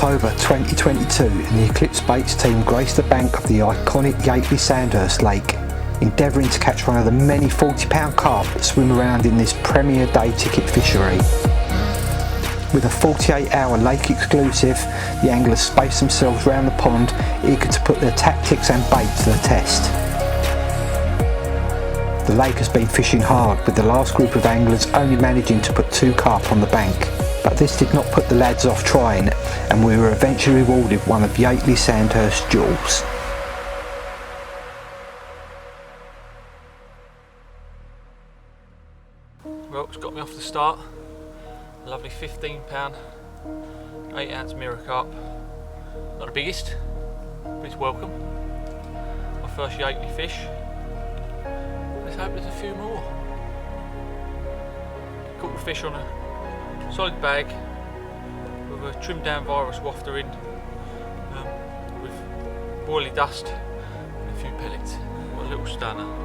October 2022 and the Eclipse Baits team graced the bank of the iconic Yateley Sandhurst lake, endeavouring to catch one of the many 40-pound carp that swim around in this premier day ticket fishery. With a 48-hour lake exclusive, the anglers spaced themselves round the pond, eager to put their tactics and bait to the test. The lake has been fishing hard, with the last group of anglers only managing to put 2 carp on the bank. But this did not put the lads off trying, and we were eventually rewarded one of Yateley Sandhurst's jewels. Well, it's got me off the start. A lovely 15-pound, 8-ounce mirror carp. Not the biggest, but it's welcome. My first Yateley fish. Let's hope there's a few more. Caught the fish on a solid bag with a trimmed down virus wafter in, with boilie dust and a few pellets. What a little stunner.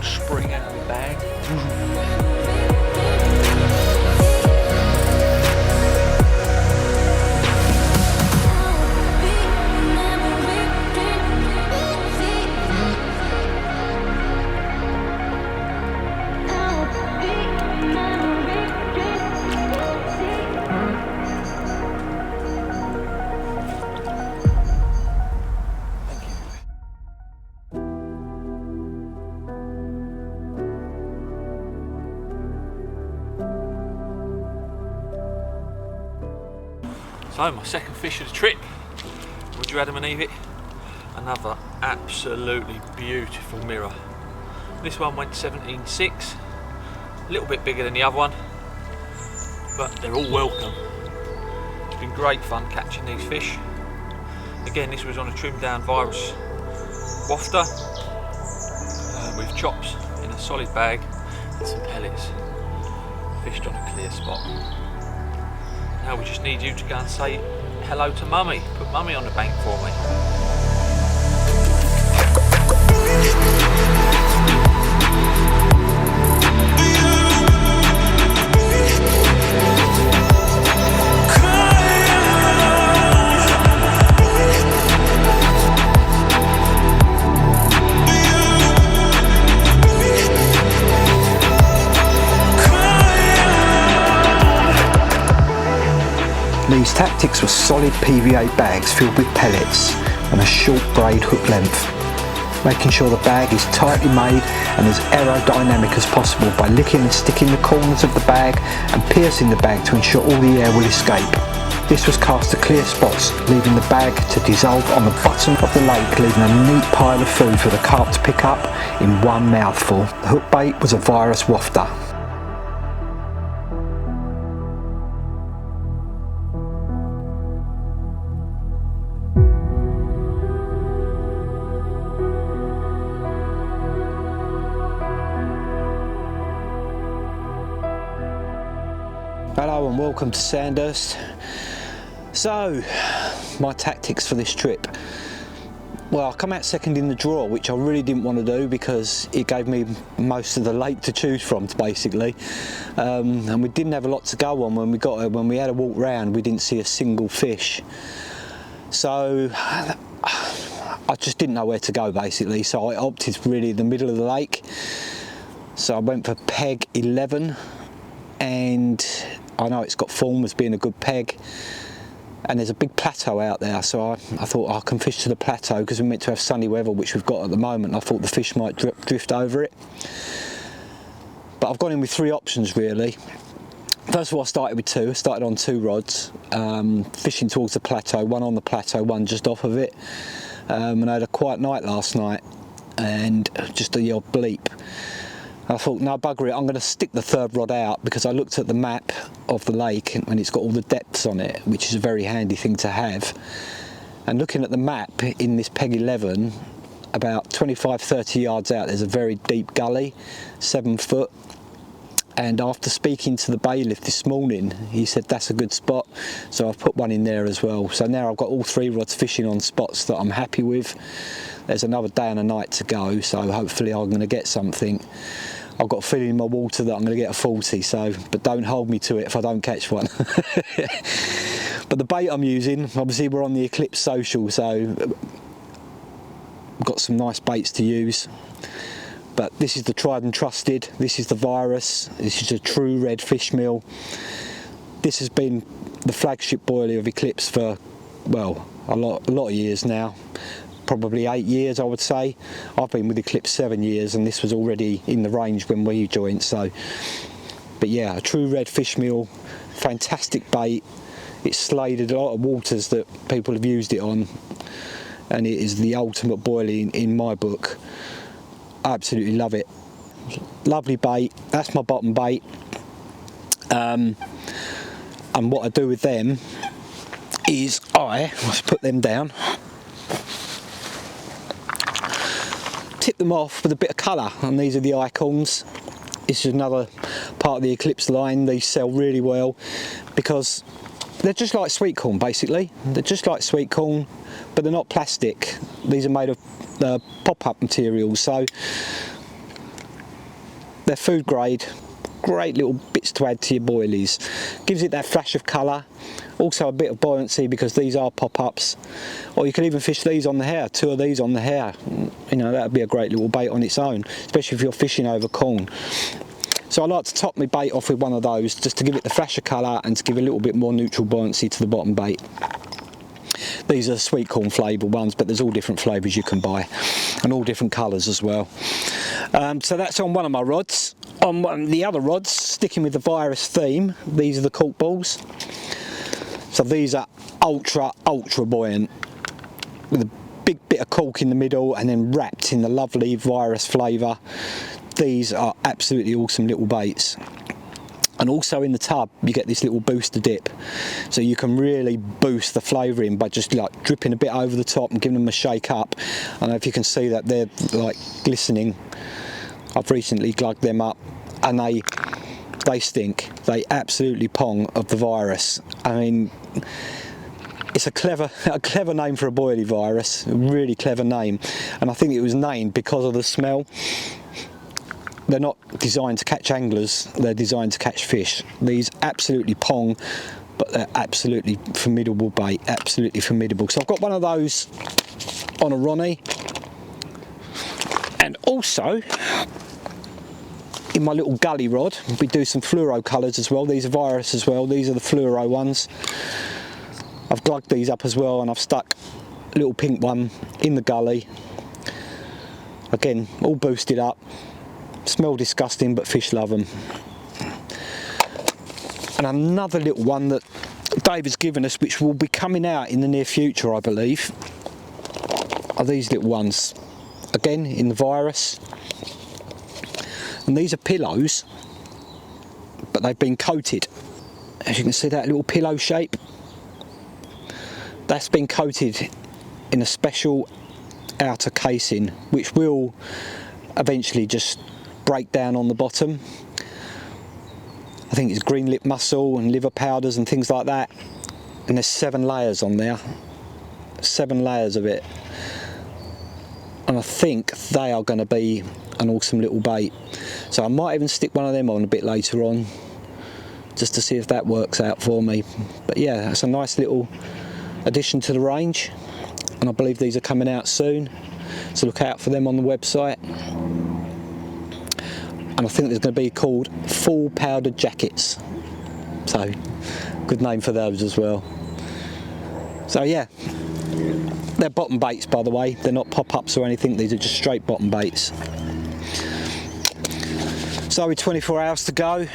Spring out of the bag. So my second fish of the trip, would you Adam and Eve it? Another absolutely beautiful mirror. This one went 17.6, a little bit bigger than the other one, but they're all welcome. It's been great fun catching these fish. Again, this was on a trimmed down virus wafter with chops in a solid bag and some pellets. Fished on a clear spot. Now we just need you to go and say hello to Mummy. Put Mummy on the bank for me. These tactics were solid PVA bags filled with pellets and a short braid hook length, making sure the bag is tightly made and as aerodynamic as possible by licking and sticking the corners of the bag and piercing the bag to ensure all the air will escape. This was cast to clear spots, leaving the bag to dissolve on the bottom of the lake, leaving a neat pile of food for the carp to pick up in one mouthful. The hook bait was a virus wafter. Hello and welcome to Sandhurst. So, my tactics for this trip. Well, I come out second in the draw, which I really didn't want to do because it gave me most of the lake to choose from, basically. And we didn't have a lot to go on when we had a walk round. We didn't see a single fish. So I just didn't know where to go, basically. So I opted really in the middle of the lake. So I went for peg 11, and I know it's got form as being a good peg, and there's a big plateau out there, so I thought I can fish to the plateau because we're meant to have sunny weather, which we've got at the moment. I thought the fish might drift over it. I've gone in with 3 options really. First of all, I started with 2. I started on 2 rods, fishing towards the plateau, one on the plateau, one just off of it. And I had a quiet night last night, and just the odd bleep. I thought, no, bugger it, I'm going to stick the 3rd rod out, because I looked at the map of the lake and it's got all the depths on it, which is a very handy thing to have. And looking at the map in this Peg 11, about 25-30 yards out, there's a very deep gully, 7 foot. And after speaking to the bailiff this morning, he said that's a good spot, so I've put one in there as well. So now I've got all 3 rods fishing on spots that I'm happy with. There's another day and a night to go, so hopefully I'm going to get something. I've got a feeling in my water that I'm going to get a 40, so, but don't hold me to it if I don't catch one. But the bait I'm using, obviously we're on the Eclipse social, so I've got some nice baits to use. But this is the tried and trusted, this is the Virus, this is a true red fish meal. This has been the flagship boilie of Eclipse for, well, a lot of years now. Probably 8 years, I would say. I've been with Eclipse 7 years, and this was already in the range when we joined, so. But yeah, a true red fish meal, fantastic bait. It's sladed a lot of waters that people have used it on, and it is the ultimate boilie in my book. I absolutely love it. Lovely bait. That's my bottom bait. And what I do with them is let's put them down, tip them off with a bit of colour, and these are the icons. This is another part of the Eclipse line. These sell really well because they're just like sweet corn, basically. They're just like sweet corn, but they're not plastic. These are made of pop-up materials, so they're food grade. Great little bits to add to your boilies. Gives it that flash of colour, also a bit of buoyancy because these are pop-ups. Or you can even fish these on the hair, 2 of these on the hair. You know, that would be a great little bait on its own, especially if you're fishing over corn. So I like to top my bait off with one of those just to give it the flash of colour and to give a little bit more neutral buoyancy to the bottom bait. These are sweet corn flavoured ones, but there's all different flavours you can buy and all different colours as well. So that's on one of my rods. On the other rods, sticking with the Virus theme, these are the cork balls. So these are ultra buoyant with a big bit of cork in the middle and then wrapped in the lovely Virus flavour. These are absolutely awesome little baits. And also in the tub you get this little booster dip, so you can really boost the flavour in by just like dripping a bit over the top and giving them a shake up. I don't know if you can see that, they're like glistening. I've recently glugged them up and they stink. They absolutely pong of the Virus. I mean, it's a clever name for a boilie, Virus, a really clever name, and I think it was named because of the smell. They're not designed to catch anglers, they're designed to catch fish. These absolutely pong, but they're absolutely formidable bait, absolutely formidable. So I've got one of those on a Ronnie, and also in my little gully rod we do some fluoro colours as well. These are Virus as well, these are the fluoro ones. I've glugged these up as well, and I've stuck a little pink one in the gully. Again, all boosted up. Smell disgusting, but fish love them. And another little one that Dave has given us, which will be coming out in the near future, I believe, are these little ones. Again, in the Virus. And these are pillows, but they've been coated. As you can see, that little pillow shape, that's been coated in a special outer casing, which will eventually just break down on the bottom. I think it's green lip mussel and liver powders and things like that, and there's 7 layers on there, 7 layers of it, and I think they are going to be an awesome little bait. So I might even stick one of them on a bit later on just to see if that works out for me. But yeah, that's a nice little addition to the range, and I believe these are coming out soon, so look out for them on the website. And I think there's going to be called Full Powdered Jackets, so good name for those as well. So yeah, they're bottom baits, by the way, they're not pop-ups or anything, these are just straight bottom baits. So with 24 hours to go,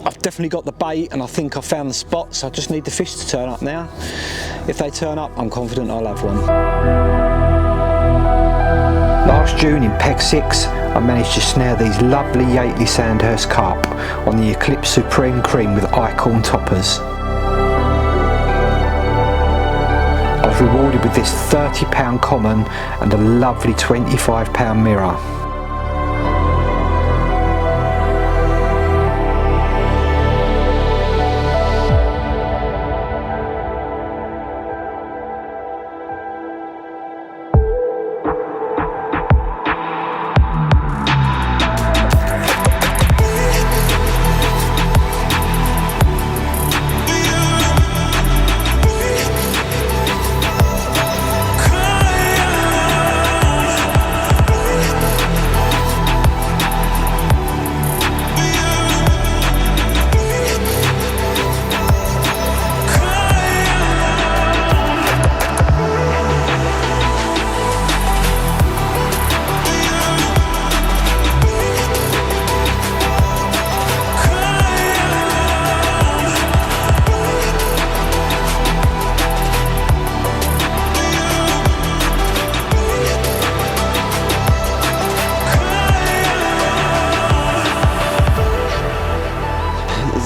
I've definitely got the bait and I think I've found the spot, so I just need the fish to turn up now. If they turn up, I'm confident I'll have one. Last June in Peg 6, I managed to snare these lovely Yateley Sandhurst carp on the Eclipse Supreme Cream with Icorn toppers. I was rewarded with this £30 common and a lovely £25 mirror.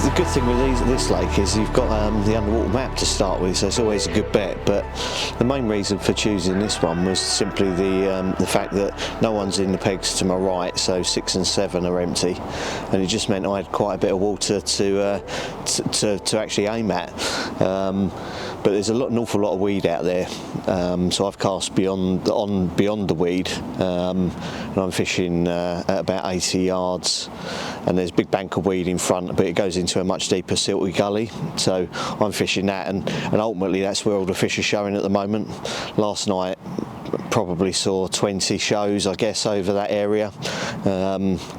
The good thing with this lake is you've got the underwater map to start with, so it's always a good bet. But the main reason for choosing this one was simply the fact that no one's in the pegs to my right, so 6 and 7 are empty, and it just meant I had quite a bit of water to actually aim at. But there's an awful lot of weed out there, so I've cast beyond the weed, and I'm fishing at about 80 yards, and there's a big bank of weed in front, but it goes into a much deeper silty gully, so I'm fishing that, and ultimately that's where all the fish are showing at the moment. Last night probably saw 20 shows, I guess, over that area,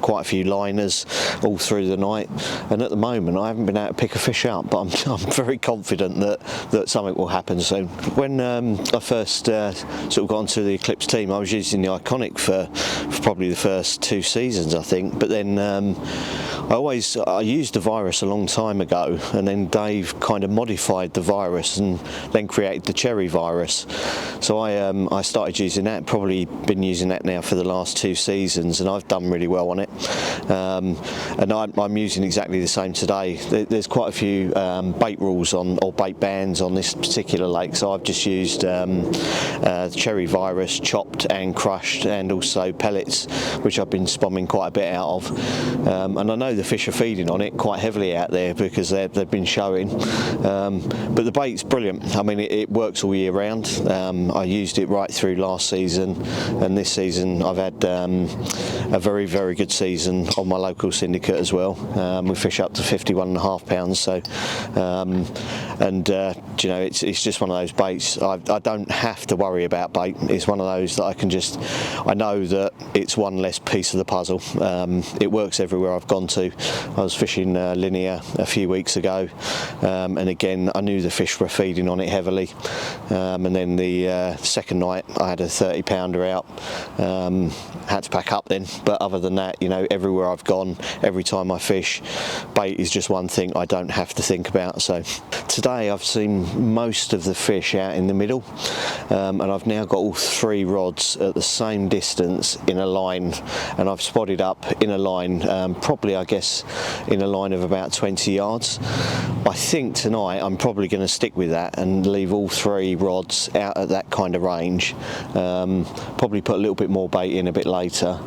quite a few liners all through the night, and at the moment I haven't been able to pick a fish up, but I'm very confident that something will happen soon. When I first sort of got onto the Eclipse team, I was using the Iconic for probably the first 2 seasons, I think, but then I used the virus a long time ago, and then Dave kind of modified the virus and then created the cherry virus, so I started using that, probably been using that now for the last 2 seasons, and I've done really well on it, and I'm using exactly the same today. There's quite a few bait rules or bait bans on this particular lake, so I've just used cherry virus, chopped and crushed, and also pellets, which I've been spomming quite a bit out of, and I know the fish are feeding on it quite heavily out there because they've been showing, but the bait's brilliant. I mean, it works all year round. I used it right through last season, and this season I've had a very, very good season on my local syndicate as well. We fish up to 51.5 pounds, so you know, it's just one of those baits. I don't have to worry about bait. It's one of those that I know that it's one less piece of the puzzle. It works everywhere I've gone to. I was fishing linear a few weeks ago, and again I knew the fish were feeding on it heavily, and then the second night I had a 30-pounder out. Had to pack up then, but other than that, you know, everywhere I've gone, every time I fish, bait is just one thing I don't have to think about. So today I've seen most of the fish out in the middle, and I've now got all 3 rods at the same distance in a line, and I've spotted up in a line, probably I guess in a line of about 20 yards. I think tonight I'm probably going to stick with that and leave all 3 rods out at that kind of range, probably put a little bit more bait in a bit later,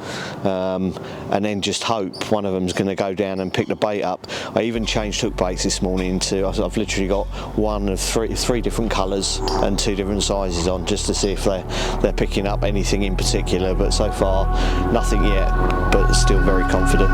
and then just hope one of them's going to go down and pick the bait up. I even changed hook baits this morning I've literally got one of three different colours and 2 different sizes on, just to see if they're picking up anything in particular, but so far nothing yet, but still very confident.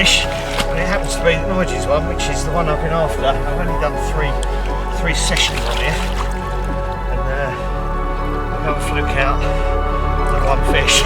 fish, and it happens to be the Niges one, which is the one I've been after. I've only done three sessions on here, and I've got to fluke out the one fish.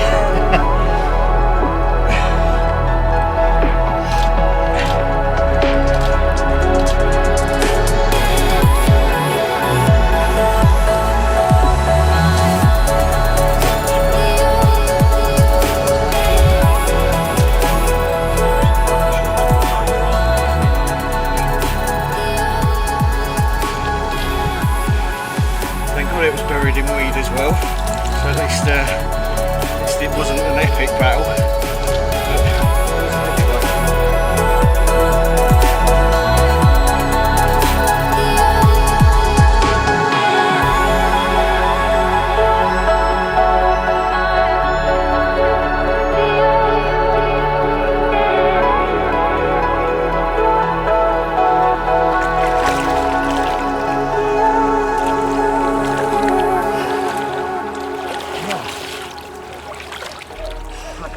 It was buried in weed as well, so at least it wasn't an epic battle.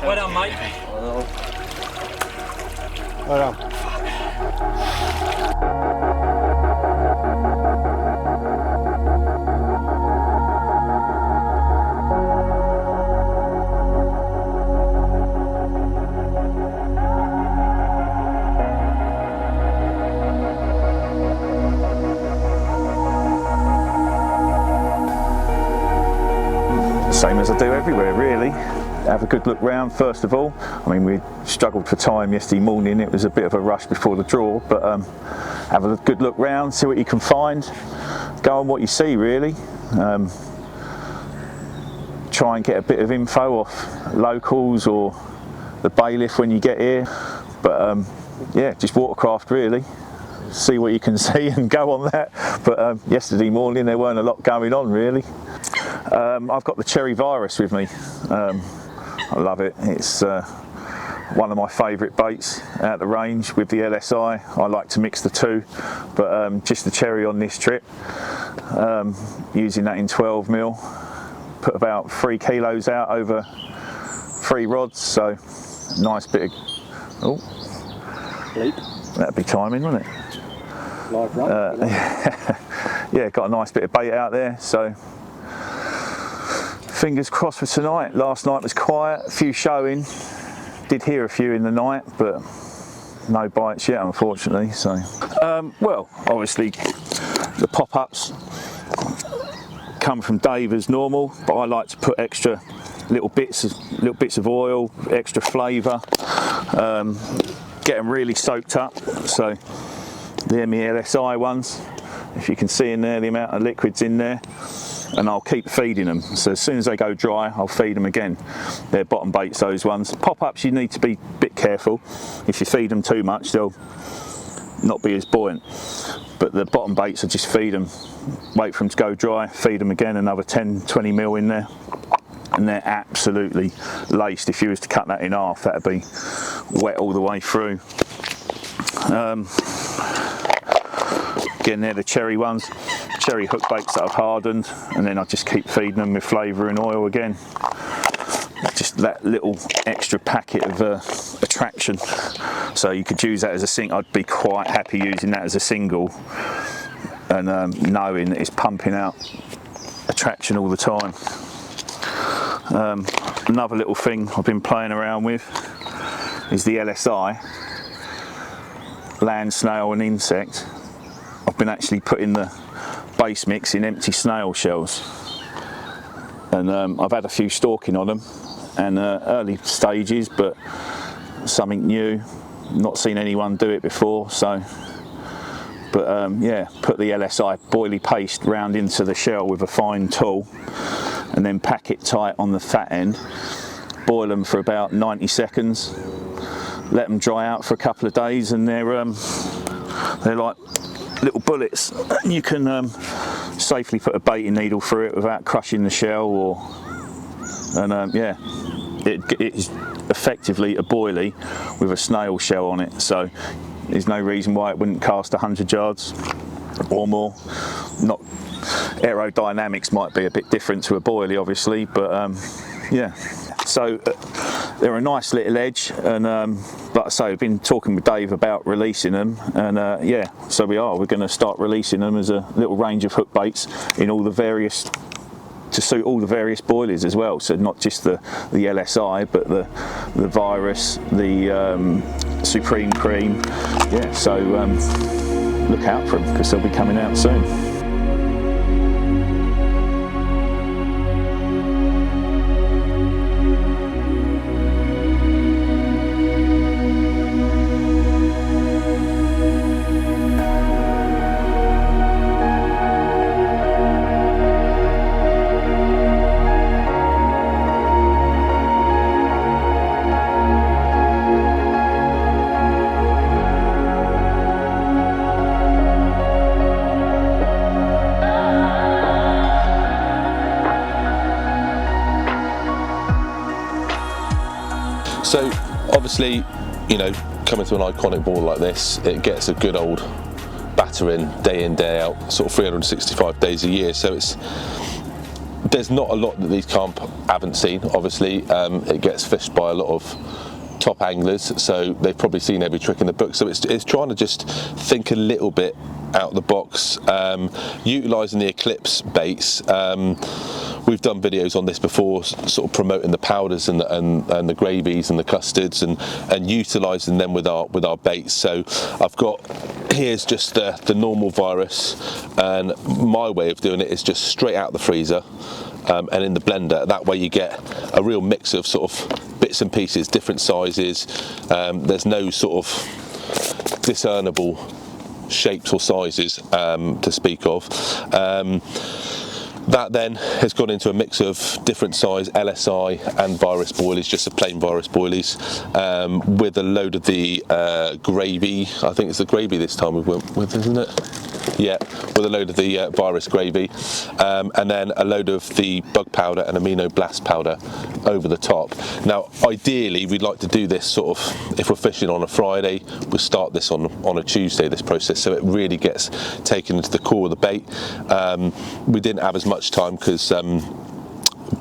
Well done, mate. Well done. Same as I do everywhere, really. Have a good look round first of all. I mean, we struggled for time yesterday morning. It was a bit of a rush before the draw, but have a good look round, see what you can find. Go on what you see, really. Try and get a bit of info off locals or the bailiff when you get here. But yeah, just Watercraft, really. See what you can see and go on that. But yesterday morning there weren't a lot going on, really. I've got the cherry virus with me. I love it. It's one of my favourite baits out the range with the LSI. I like to mix the two, but just the cherry on this trip. Using that in 12mm. Put about 3 kilos out over 3 rods, so nice bit of... Oh, Leap. That'd be timing, wouldn't it? Live run. Yeah, got a nice bit of bait out there, so fingers crossed for tonight. Last night was quiet, a few showing. Did hear a few in the night, but no bites yet, unfortunately. So, well, obviously the pop-ups come from Dave as normal, but I like to put extra little bits of oil, extra flavour, get them really soaked up. So they're my LSI ones. If you can see in there the amount of liquids in there. And I'll keep feeding them, so as soon as they go dry I'll feed them again. They're bottom baits, those ones. Pop-ups, you need to be a bit careful. If you feed them too much they'll not be as buoyant, but the bottom baits, I just feed them, wait for them to go dry, feed them again, another 10-20mm in there, and they're absolutely laced. If you was to cut that in half, that'd be wet all the way through. Again, they're the cherry ones, cherry hook baits that I've hardened, and then I just keep feeding them with flavour and oil again. Just that little extra packet of attraction. So you could use that as a single. I'd be quite happy using that as a single, and knowing that it's pumping out attraction all the time. Another little thing I've been playing around with is the LSI, land, snail and insect. I've been actually putting the base mix in empty snail shells, and I've had a few stalking on them, and early stages, but something new, not seen anyone do it before. So, but yeah, put the LSI boilie paste round into the shell with a fine tool, and then pack it tight on the fat end, boil them for about 90 seconds, let them dry out for a couple of days, and they're like little bullets. You can safely put a baiting needle through it without crushing the shell, and yeah, it is effectively a boilie with a snail shell on it, so there's no reason why it wouldn't cast 100 yards or more. Not aerodynamics might be a bit different to a boilie, obviously, but yeah. So they're a nice little edge, and like I say, I've been talking with Dave about releasing them, and yeah, so we're going to start releasing them as a little range of hook baits in all the various, to suit all the various boilies as well. So not just the LSI, but the Virus, the Supreme Cream. Yeah, so look out for them because they'll be coming out soon. So obviously, you know, coming to an iconic ball like this, it gets a good old batter in day out, sort of 365 days a year. So there's not a lot that these carp haven't seen. Obviously, it gets fished by a lot of top anglers, so they've probably seen every trick in the book. So it's trying to just think a little bit out of the box, utilising the Eclipse baits. We've done videos on this before, sort of promoting the powders and the gravies and the custards, and utilising them with our baits. So I've got, here's just the normal Virus, and my way of doing it is just straight out the freezer and in the blender. That way you get a real mix of sort of bits and pieces, different sizes. There's no sort of discernible shapes or sizes to speak of. That then has gone into a mix of different size LSI and Virus boilies, just the plain Virus boilies, with a load of the gravy. I think it's the gravy this time we went with, isn't it? Yeah, with a load of the Virus gravy, and then a load of the bug powder and amino blast powder over the top. Now, ideally, we'd like to do this sort of, if we're fishing on a Friday, we'll start this on a Tuesday, this process, so it really gets taken into the core of the bait. We didn't have as much time because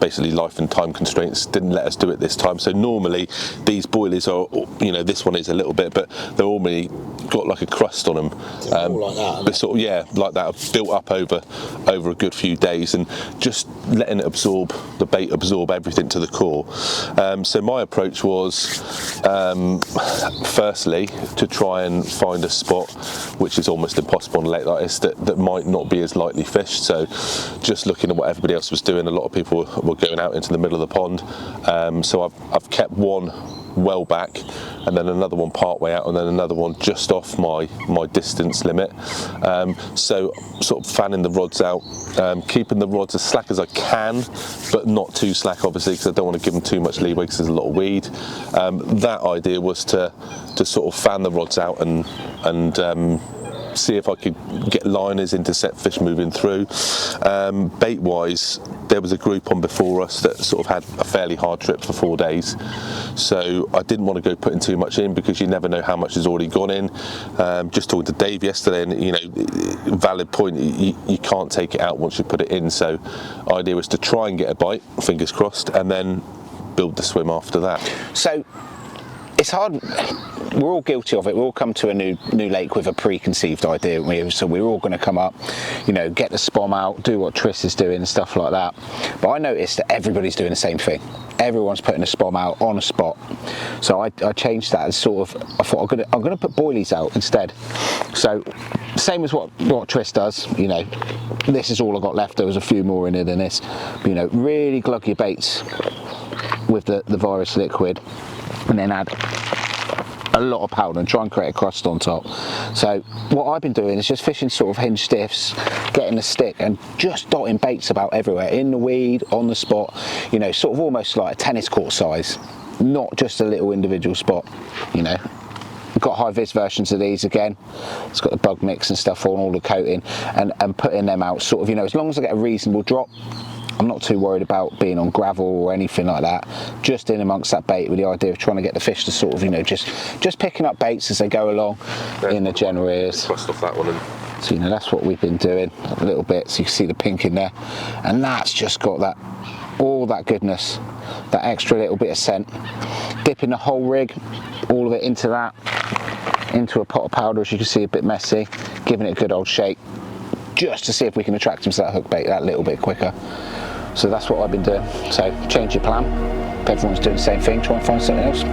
basically life and time constraints didn't let us do it this time. So normally these boilies are, you know, this one is a little bit, but they're normally got like a crust on them. All like that, but sort of, yeah, like that, built up over a good few days, and just letting it absorb, the bait absorb everything to the core. So my approach was, firstly, to try and find a spot which is almost impossible on a lake like this, that might not be as lightly fished. So just looking at what everybody else was doing, a lot of people were going out into the middle of the pond. So I've kept one well back, and then another one part way out, and then another one just off my distance limit. So sort of fanning the rods out, keeping the rods as slack as I can, but not too slack, obviously, because I don't want to give them too much leeway because there's a lot of weed. That idea was to sort of fan the rods out and see if I could get liners, intercept fish moving through. Bait wise, there was a group on before us that sort of had a fairly hard trip for 4 days, so I didn't want to go putting too much in because you never know how much has already gone in. Just talking to Dave yesterday, and you know, valid point, you can't take it out once you put it in. So idea was to try and get a bite, fingers crossed, and then build the swim after that. So it's hard. We're all guilty of it. We all come to a new lake with a preconceived idea. So we're all going to come up, you know, get the spom out, do what Tris is doing and stuff like that. But I noticed that everybody's doing the same thing. Everyone's putting a spom out on a spot. So I changed that and sort of, I thought I'm gonna put boilies out instead. So same as what Tris does. You know, this is all I got left. There was a few more in here than this. But, you know, really glug your baits with the Virus liquid, and then add a lot of powder and try and create a crust on top. So what I've been doing is just fishing sort of hinge stiffs, getting the stick and just dotting baits about everywhere, in the weed, on the spot, you know, sort of almost like a tennis court size, not just a little individual spot, you know. We've got high vis versions of these again. It's got the bug mix and stuff on, all the coating, and putting them out sort of, you know, as long as I get a reasonable drop, I'm not too worried about being on gravel or anything like that. Just in amongst that bait with the idea of trying to get the fish to sort of, you know, just picking up baits as they go along in the general areas. Crust off that one. And so, you know, that's what we've been doing a little bit. So you can see the pink in there, and that's just got that all that goodness, that extra little bit of scent. Dipping the whole rig, all of it into that, into a pot of powder, as you can see, a bit messy, giving it a good old shake, just to see if we can attract him to that hook bait that little bit quicker. So that's what I've been doing. So change your plan. If everyone's doing the same thing, try and find something else.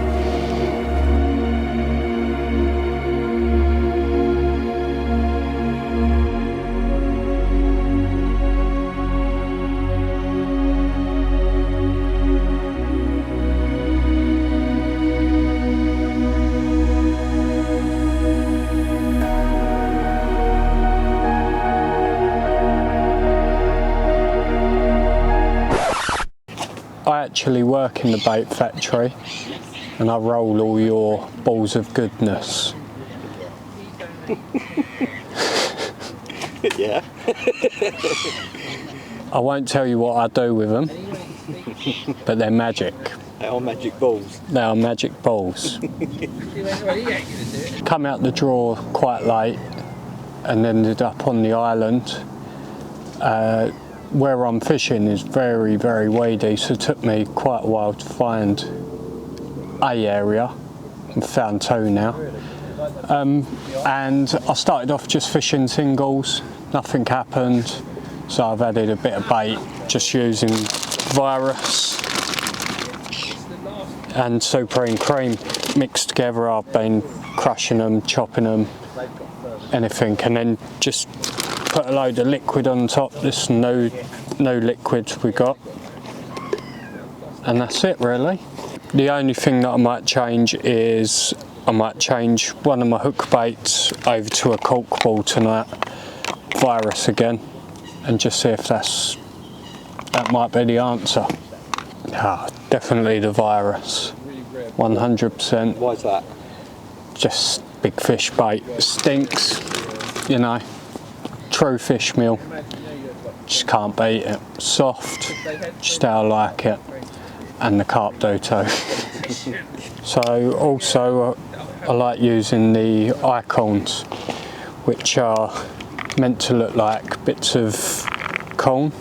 I actually work in the bait factory and I roll all your balls of goodness. Yeah. I won't tell you what I do with them, but they're magic. They are magic balls. They are magic balls. Come out the drawer quite late and ended up on the island. Where I'm fishing is very, very weedy, so it took me quite a while to find a area. I've found two now. And I started off just fishing singles, nothing happened, so I've added a bit of bait, just using Virus and Supreme Cream mixed together. I've been crushing them, chopping them, anything, and then just put a load of liquid on top. This no liquid we got, and that's it really. The only thing that I might change is I might change one of my hook baits over to a cork ball tonight, Virus again, and just see if that might be the answer. Definitely the Virus, 100%. Why's that? Just big fish bait, stinks, you know. True fish meal, just can't beat it. Soft, just how I like it, and the carp do too. So also I like using the icons, which are meant to look like bits of corn,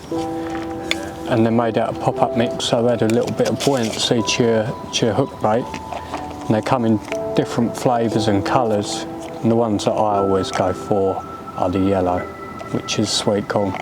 and they're made out of pop-up mix, so they add a little bit of buoyancy to your hook bait, and they come in different flavours and colours, and the ones that I always go for are the yellow, which is sweet corn.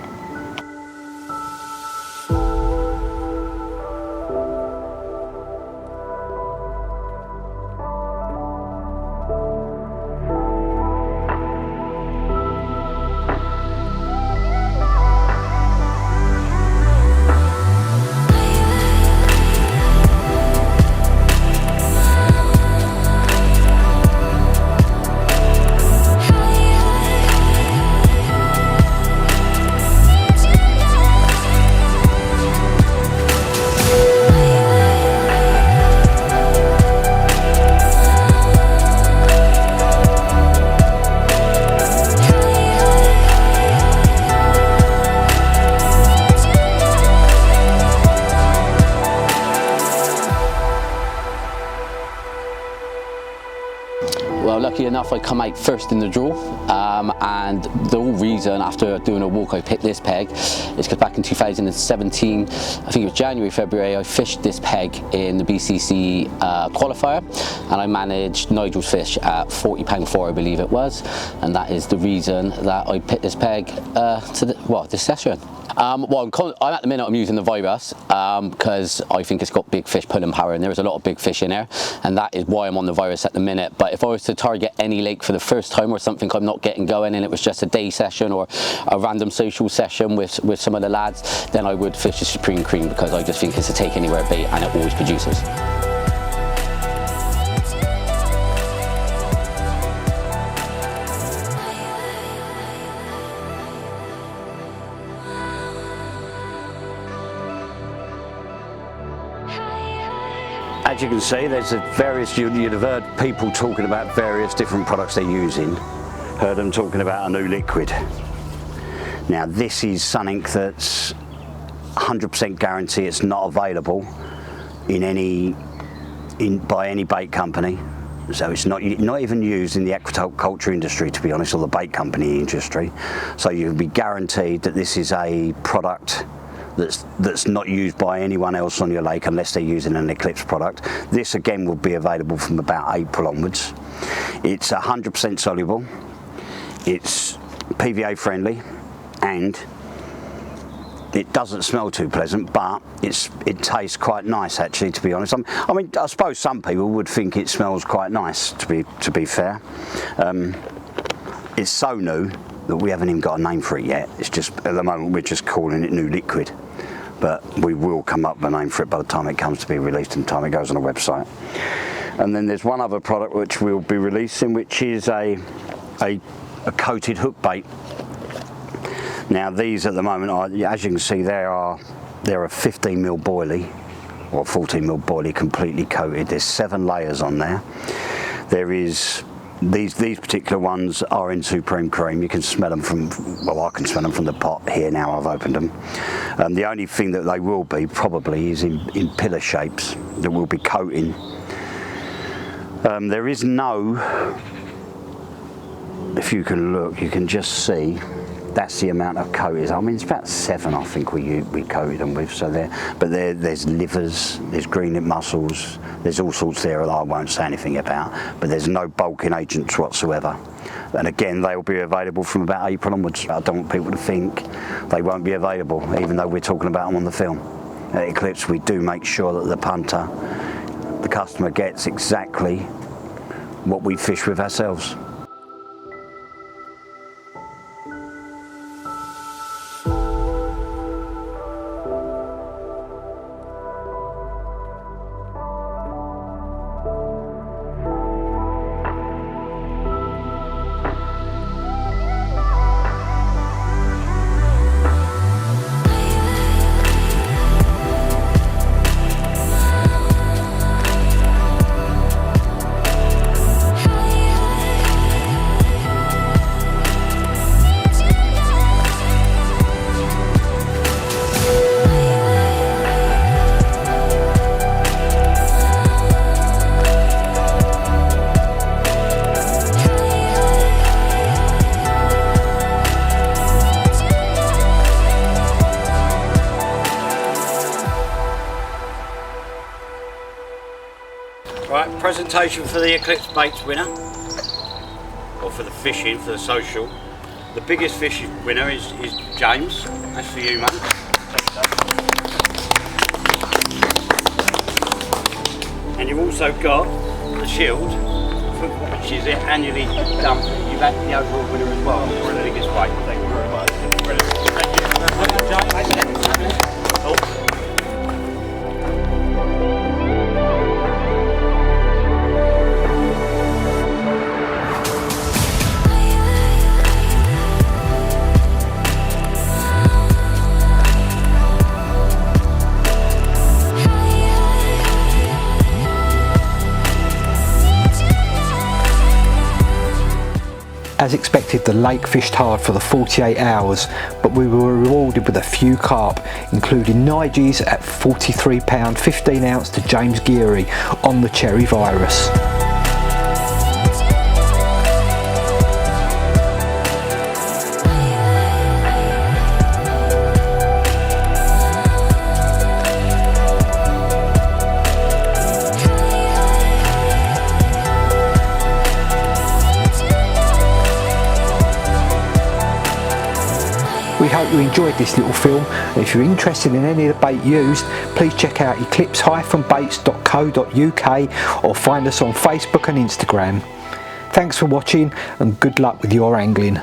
Well, lucky enough I come out first in the draw, and the whole reason after doing a walk I picked this peg is because back in 2017, I think it was January, February, I fished this peg in the BCC qualifier, and I managed Niges fish at £40.4 I believe it was, and that is the reason that I picked this peg to this session. Well, I'm at the minute I'm using the Virus because I think it's got big fish pulling power, and there's a lot of big fish in there, and that is why I'm on the Virus at the minute. But if I was to target any lake for the first time, or something I'm not getting going and it was just a day session or a random social session with some of the lads, then I would fish the Supreme Cream, because I just think it's a take anywhere bait and it always produces. As you can see, there's various, you'd have heard people talking about various different products they're using. Heard them talking about a new liquid. Now this is something that's 100% guarantee it's not available by any bait company. So it's not even used in the aquaculture industry, to be honest, or the bait company industry. So you can be guaranteed that this is a product that's not used by anyone else on your lake unless they're using an Eclipse product. This again will be available from about April onwards. It's 100% soluble, it's PVA friendly, and it doesn't smell too pleasant, but it tastes quite nice actually, to be honest. I mean, I suppose some people would think it smells quite nice, to be fair. It's so new that we haven't even got a name for it yet. It's just, at the moment, we're just calling it New Liquid. But we will come up with a name for it by the time it comes to be released and the time it goes on the website. And then there's one other product which we'll be releasing, which is a coated hook bait. Now these at the moment are, as you can see, they're a 15mm boilie or 14mm boilie completely coated. There's 7 layers on there. There is these particular ones are in Supreme Cream. You can smell them from, well, I can smell them from the pot here now. I've opened them. The only thing that they will be probably is in pillar shapes that we'll be coating. There is no, if you can look, you can just see that's the amount of coat. I mean, it's about 7 I think we coated them with. So there's livers, there's green lip mussels, there's all sorts there that I won't say anything about, but there's no bulking agents whatsoever. And again, they will be available from about April onwards. I don't want people to think they won't be available, even though we're talking about them on the film. At Eclipse, we do make sure that the punter, the customer, gets exactly what we fish with ourselves. Right, presentation for the Eclipse Baits winner, or for the fishing, for the social. The biggest fish winner is James. That's for you, mate. And you've also got the shield, which is annually dumped. You've had the overall winner as well for the biggest weight. Thank you very much. Thank you. As expected, the lake fished hard for the 48 hours, but we were rewarded with a few carp, including Niges at £43 15 ounce to James Geary on the cherry virus. We hope you enjoyed this little film, and if you're interested in any of the bait used, please check out eclipse-baits.co.uk or find us on Facebook and Instagram. Thanks for watching and good luck with your angling.